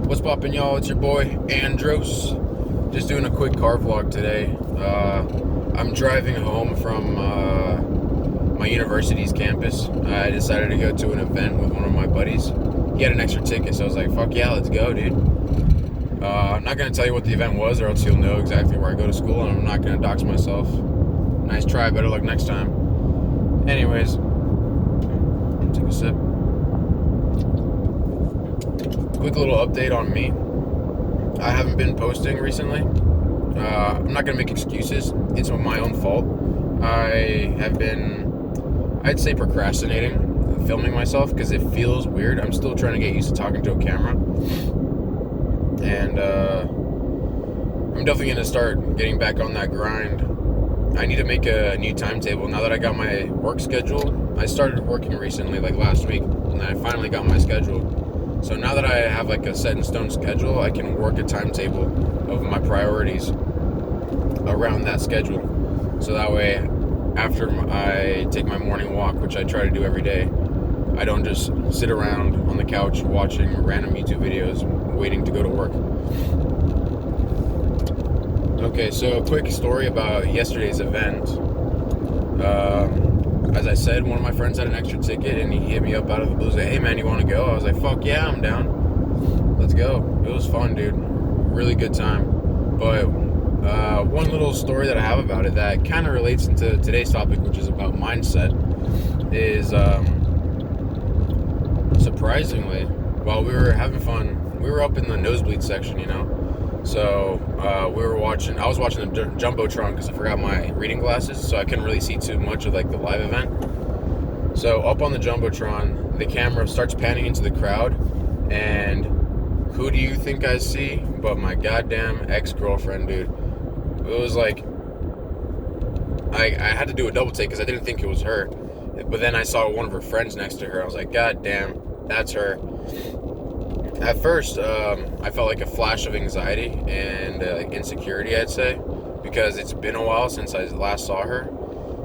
What's poppin', y'all? It's your boy Andros. Just doing a quick car vlog today. I'm driving home from my university's campus. I decided to go to an event with one of my buddies. He had an extra ticket, so I was like, "Fuck yeah, let's go, dude." I'm not gonna tell you what the event was, or else you'll know exactly where I go to school, and I'm not gonna dox myself. Nice try, better luck next time. Anyways, take a sip. Quick little update on me. I haven't been posting recently. I'm not going to make excuses. It's my own fault. I have been, I'd say, procrastinating filming myself because it feels weird. I'm still trying to get used to talking to a camera. And I'm definitely going to start getting back on that grind. I need to make a new timetable. Now that I got my work schedule, I started working recently, like last week, and I finally got my schedule. So now that I have like a set in stone schedule, I can work a timetable of my priorities around that schedule. So that way, after I take my morning walk, which I try to do every day, I don't just sit around on the couch watching random YouTube videos waiting to go to work. Okay, so a quick story about yesterday's event. As I said, one of my friends had an extra ticket and he hit me up out of the blue, like, "Hey man, you want to go?" I was like, "Fuck yeah, I'm down. Let's go." It was fun, dude. Really good time. But one little story that I have about it that kind of relates into today's topic, which is about mindset, is surprisingly, while we were having fun, we were up in the nosebleed section, you know. So I was watching the Jumbotron because I forgot my reading glasses, so I couldn't really see too much of like the live event. So up on the Jumbotron, the camera starts panning into the crowd, and who do you think I see but my goddamn ex-girlfriend, dude. It was like, I had to do a double take because I didn't think it was her. But then I saw one of her friends next to her. I was like, God damn, that's her. At first, I felt like a flash of anxiety and insecurity, I'd say, because it's been a while since I last saw her,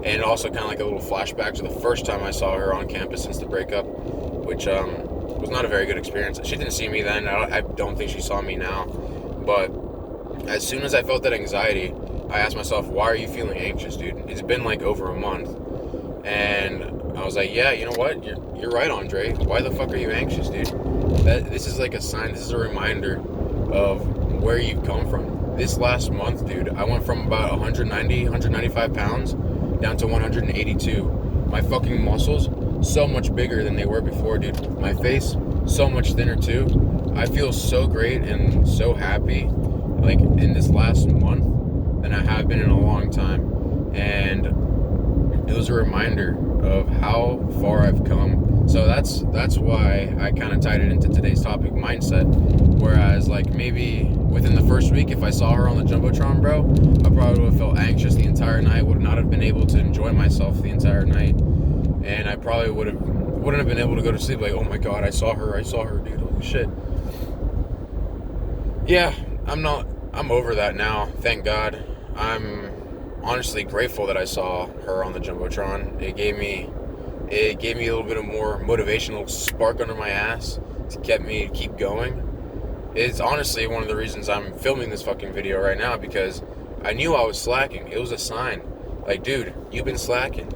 and also kind of like a little flashback to the first time I saw her on campus since the breakup, which was not a very good experience. She didn't see me then. I don't think she saw me now, but as soon as I felt that anxiety, I asked myself, "Why are you feeling anxious, dude? It's been like over a month." And I was like, "Yeah, you know what? You're right, Andre. Why the fuck are you anxious, dude? This is like a sign. This is a reminder of where you've come from. This last month, dude, I went from about 190, 195 pounds down to 182. My fucking muscles, so much bigger than they were before, dude. My face, so much thinner too. I feel so great and so happy, like in this last month, than I have been in a long time. And it was a reminder of how far I've come. So that's why I kind of tied it into today's topic, mindset. Whereas like maybe within the first week, if I saw her on the Jumbotron, bro, I probably would have felt anxious the entire night, would not have been able to enjoy myself the entire night, and I probably wouldn't have been able to go to sleep like, "Oh my god, I saw her, dude, holy shit." Yeah, I'm over that now, thank God. I'm honestly grateful that I saw her on the Jumbotron. It gave me a little bit of more motivational spark under my ass to get me to keep going. It's honestly one of the reasons I'm filming this fucking video right now, because I knew I was slacking. It was a sign. Like, dude, you've been slacking.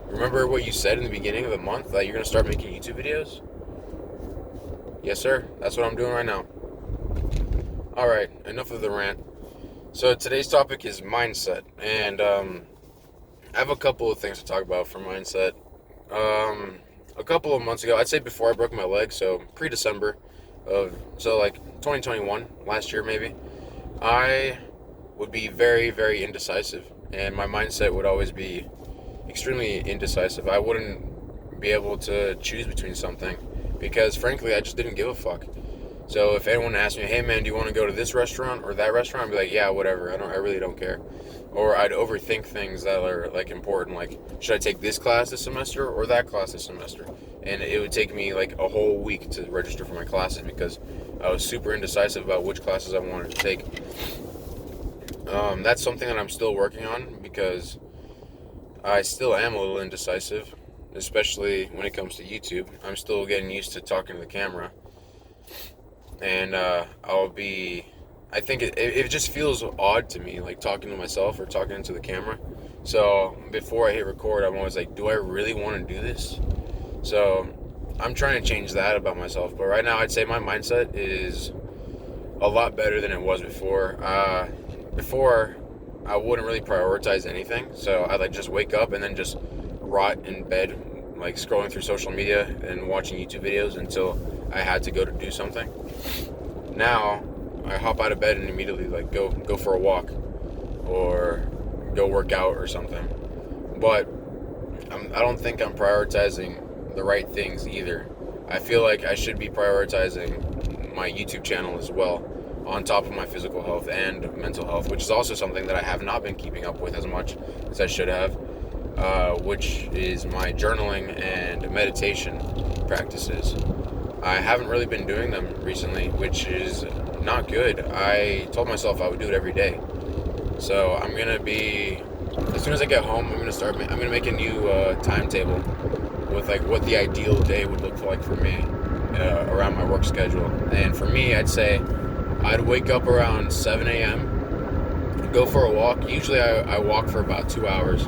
Remember what you said in the beginning of the month, that you're gonna start making YouTube videos? Yes, sir. That's what I'm doing right now. Alright, enough of the rant. So today's topic is mindset, and I have a couple of things to talk about for mindset. A couple of months ago, I'd say before I broke my leg, so pre-December like 2021, last year maybe, I would be very, very indecisive, and my mindset would always be extremely indecisive. I wouldn't be able to choose between something because, frankly, I just didn't give a fuck. So if anyone asked me, "Hey man, do you want to go to this restaurant or that restaurant?" I'd be like, "Yeah, whatever. I really don't care." Or I'd overthink things that are like important, like, should I take this class this semester or that class this semester? And it would take me like a whole week to register for my classes because I was super indecisive about which classes I wanted to take. That's something that I'm still working on because I still am a little indecisive, especially when it comes to YouTube. I'm still getting used to talking to the camera. and I think it just feels odd to me, like talking to myself or talking into the camera. So before I hit record, I'm always like, do I really want to do this? So I'm trying to change that about myself. But right now, I'd say my mindset is a lot better than it was before. Before, I wouldn't really prioritize anything. So I'd like just wake up and then just rot in bed, like scrolling through social media and watching YouTube videos until I had to go to do something. Now, I hop out of bed and immediately like go for a walk or go work out or something. But I don't think I'm prioritizing the right things either. I feel like I should be prioritizing my YouTube channel as well, on top of my physical health and mental health, which is also something that I have not been keeping up with as much as I should have, which is my journaling and meditation practices. I haven't really been doing them recently, which is not good. I told myself I would do it every day. So I'm gonna be, as soon as I get home, I'm gonna make a new timetable with like what the ideal day would look like for me around my work schedule. And for me, I'd say I'd wake up around 7 a.m., go for a walk. Usually I walk for about 2 hours.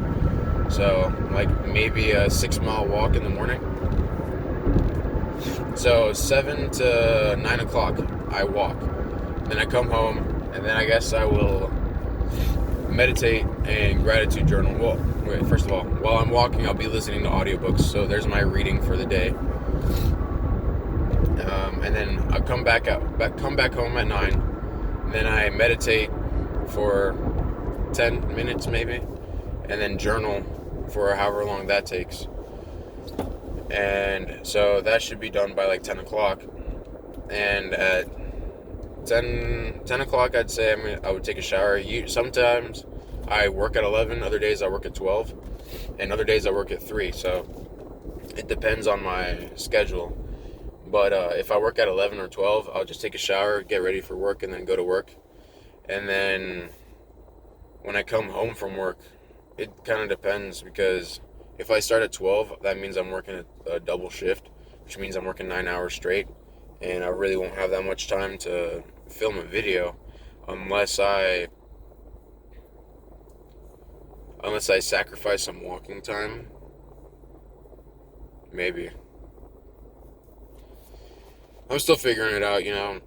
So like maybe a 6-mile walk in the morning. So 7 to 9 o'clock I walk. Then I come home, and then I guess I will meditate and gratitude journal. Well, wait, first of all, while I'm walking, I'll be listening to audiobooks. So there's my reading for the day. And then I'll come back home at 9. Then I meditate for 10 minutes maybe, and then journal for however long that takes. And so that should be done by like 10 o'clock. And at 10 o'clock, I'd say I would take a shower. Sometimes I work at 11, other days I work at 12, and other days I work at 3. So it depends on my schedule. But if I work at 11 or 12, I'll just take a shower, get ready for work, and then go to work. And then when I come home from work, it kind of depends, because if I start at 12, that means I'm working a double shift, which means I'm working 9 hours straight, and I really won't have that much time to film a video unless I sacrifice some walking time. Maybe. I'm still figuring it out, you know.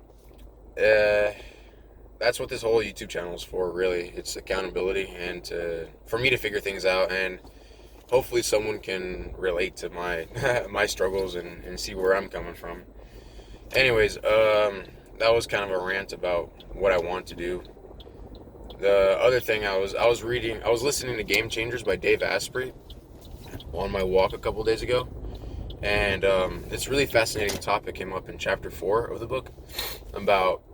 That's what this whole YouTube channel is for, really. It's accountability and for me to figure things out, and hopefully someone can relate to my my struggles and see where I'm coming from. Anyways, that was kind of a rant about what I want to do. The other thing, I was listening to Game Changers by Dave Asprey on my walk a couple days ago. And this really fascinating topic came up in chapter 4 of the book about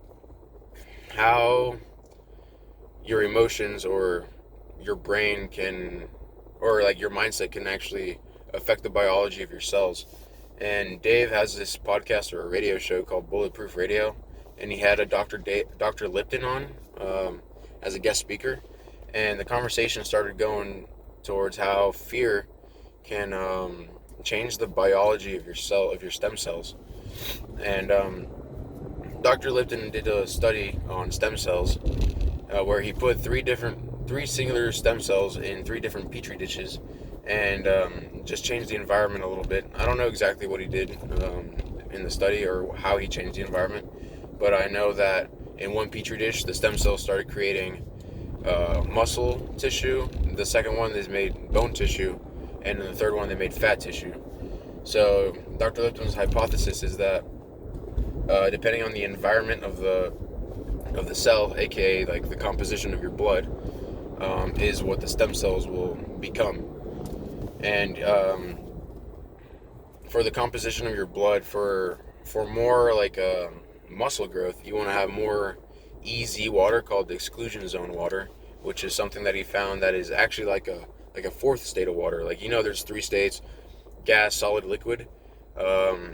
how your emotions or your brain can, or like your mindset can actually affect the biology of your cells. And Dave has this podcast or a radio show called Bulletproof Radio, and he had a Dr. Lipton on as a guest speaker, and the conversation started going towards how fear can change the biology of your stem cells. And Dr. Lipton did a study on stem cells where he put three singular stem cells in 3 different petri dishes, and just changed the environment a little bit. I don't know exactly what he did in the study or how he changed the environment, but I know that in one petri dish the stem cells started creating muscle tissue. The second one is made bone tissue, and in the third one they made fat tissue. So Dr. Lipton's hypothesis is that depending on the environment of the cell, aka like the composition of your blood, is what the stem cells will become. And for the composition of your blood, for more like muscle growth, you want to have more EZ water, called the exclusion zone water, which is something that he found that is actually like a fourth state of water. Like, you know, there's 3 states: gas, solid, liquid.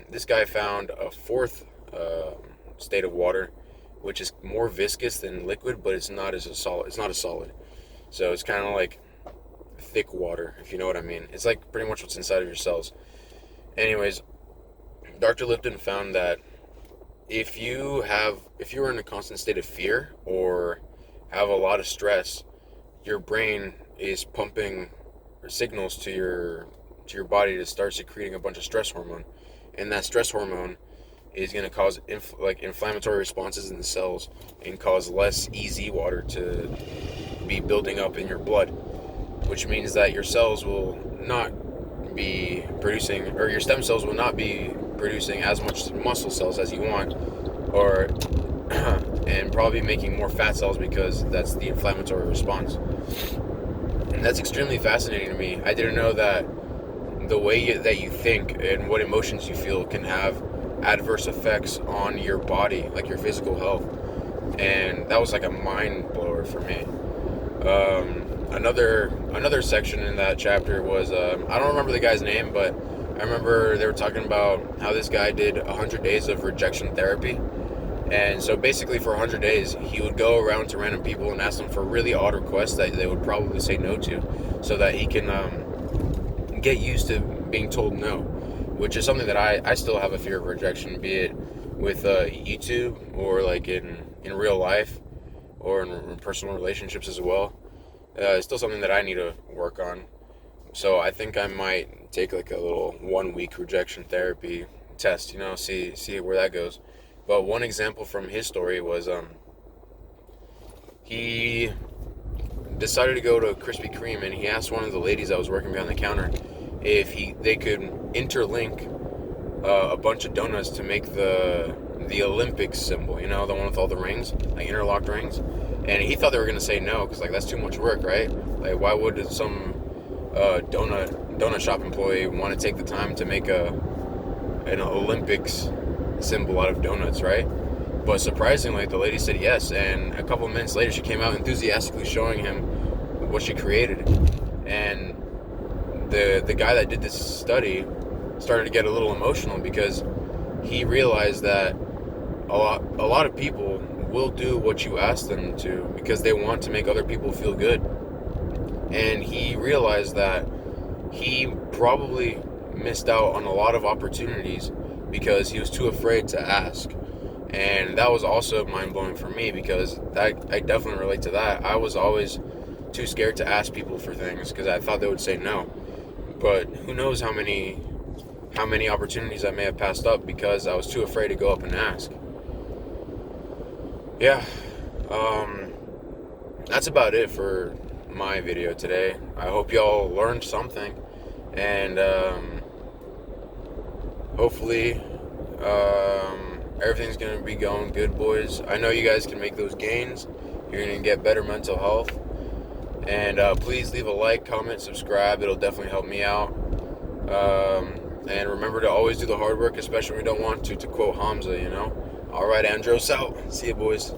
This guy found a fourth state of water, which is more viscous than liquid, but it's not a solid. So it's kind of like thick water, if you know what I mean. It's like pretty much what's inside of your cells. Anyways, Dr. Lipton found that if you're in a constant state of fear or have a lot of stress, your brain is pumping signals to your body to start secreting a bunch of stress hormone, and that stress hormone is going to cause inflammatory responses in the cells and cause less EZ water to be building up in your blood, which means that your cells will not be producing, or your stem cells will not be producing as much muscle cells as you want, or and probably making more fat cells because that's the inflammatory response. And that's extremely fascinating to me. I didn't know that the way that you think and what emotions you feel can have adverse effects on your body, like your physical health. And that was like a mind blower for me. Another section in that chapter was, I don't remember the guy's name, but I remember they were talking about how this guy did 100 days of rejection therapy. And so basically for 100 days, he would go around to random people and ask them for really odd requests that they would probably say no to, so that he can get used to being told no, which is something that I still have a fear of rejection, be it with YouTube or like in real life or in personal relationships as well. It's still something that I need to work on. So I think I might take like a little 1 week rejection therapy test, see where that goes. But one example from his story was he decided to go to Krispy Kreme, and he asked one of the ladies that was working behind the counter if they could interlink a bunch of donuts to make the Olympics symbol, the one with all the rings, like interlocked rings. And he thought they were gonna say no, because like that's too much work, right? Like why would some donut shop employee want to take the time to make an Olympics symbol out of donuts, right? But surprisingly, the lady said yes, and a couple of minutes later she came out enthusiastically showing him what she created. And the guy that did this study started to get a little emotional, because he realized that a lot of people will do what you ask them to because they want to make other people feel good. And he realized that he probably missed out on a lot of opportunities because he was too afraid to ask. And that was also mind-blowing for me, because I definitely relate to that. I was always too scared to ask people for things because I thought they would say no. But who knows how many opportunities I may have passed up because I was too afraid to go up and ask. Yeah, that's about it for my video today. I hope y'all learned something, and hopefully everything's gonna be going good, boys. I know you guys can make those gains. You're gonna get better mental health. And please leave a like, comment, subscribe. It'll definitely help me out. And remember to always do the hard work, especially when you don't want to quote Hamza, All right, Andros out. See you, boys.